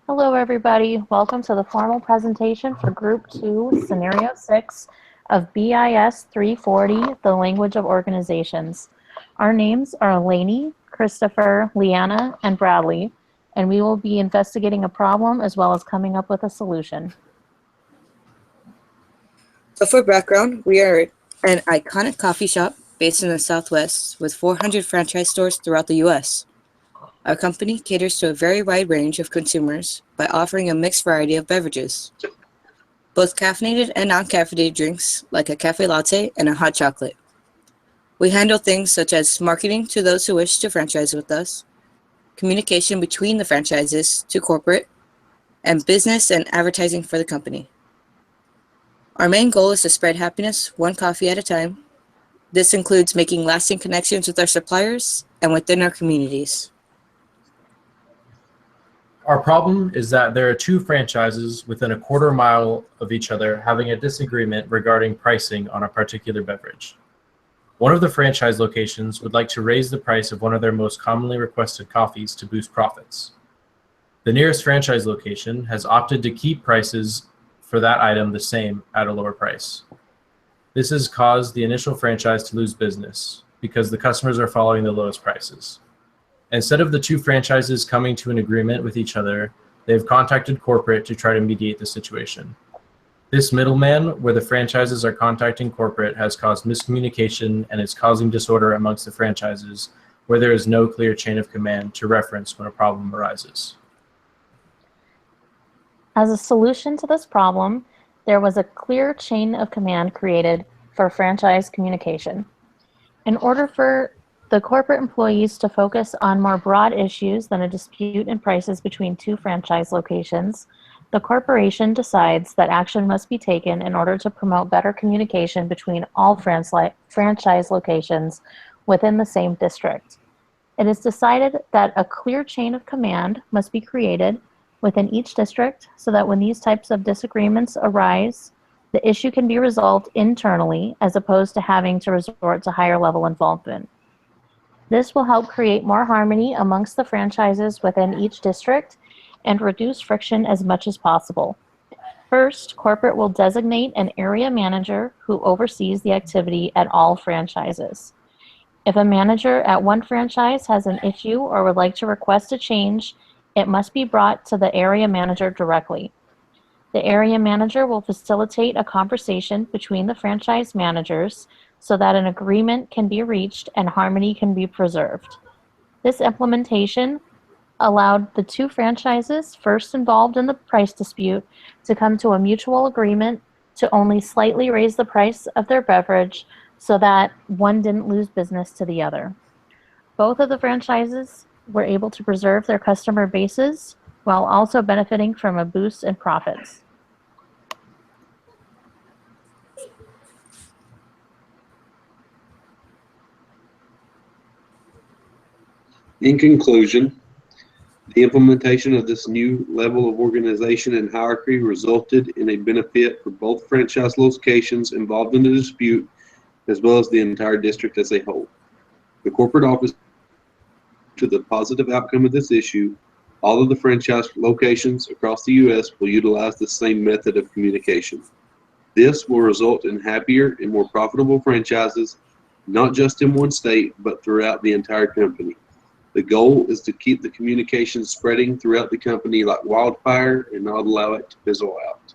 Hello, everybody. Welcome to the formal presentation for Group 2, Scenario 6 of BIS 340, the Language of Organizations. Our names are Lainey, Christopher, Leanna, and Bradley, and we will be investigating a problem as well as coming up with a solution. So for background, we are an iconic coffee shop based in the Southwest with 400 franchise stores throughout the U.S. Our company caters to a very wide range of consumers by offering a mixed variety of beverages, both caffeinated and non-caffeinated drinks like a cafe latte and a hot chocolate. We handle things such as marketing to those who wish to franchise with us, communication between the franchises to corporate, and business and advertising for the company. Our main goal is to spread happiness one coffee at a time. This includes making lasting connections with our suppliers and within our communities. Our problem is that there are two franchises within a quarter mile of each other having a disagreement regarding pricing on a particular beverage. One of the franchise locations would like to raise the price of one of their most commonly requested coffees to boost profits. The nearest franchise location has opted to keep prices for that item the same at a lower price. This has caused the initial franchise to lose business because the customers are following the lowest prices. Instead of the two franchises coming to an agreement with each other, they've contacted corporate to try to mediate the situation. This middleman, where the franchises are contacting corporate, has caused miscommunication and is causing disorder amongst the franchises where there is no clear chain of command to reference when a problem arises. As a solution to this problem, there was a clear chain of command created for franchise communication. In order for the corporate employees to focus on more broad issues than a dispute in prices between two franchise locations, the corporation decides that action must be taken in order to promote better communication between all franchise locations within the same district. It is decided that a clear chain of command must be created within each district so that when these types of disagreements arise, the issue can be resolved internally as opposed to having to resort to higher level involvement. This will help create more harmony amongst the franchises within each district and reduce friction as much as possible. First, corporate will designate an area manager who oversees the activity at all franchises. If a manager at one franchise has an issue or would like to request a change, it must be brought to the area manager directly. The area manager will facilitate a conversation between the franchise managers so that an agreement can be reached and harmony can be preserved. This implementation allowed the two franchises first involved in the price dispute to come to a mutual agreement to only slightly raise the price of their beverage so that one didn't lose business to the other. Both of the franchises were able to preserve their customer bases while also benefiting from a boost in profits. In conclusion, the implementation of this new level of organization and hierarchy resulted in a benefit for both franchise locations involved in the dispute, as well as the entire district as a whole. The corporate office to the positive outcome of this issue, all of the franchise locations across the U.S. will utilize the same method of communication. This will result in happier and more profitable franchises, not just in one state, but throughout the entire company. The goal is to keep the communication spreading throughout the company like wildfire and not allow it to fizzle out.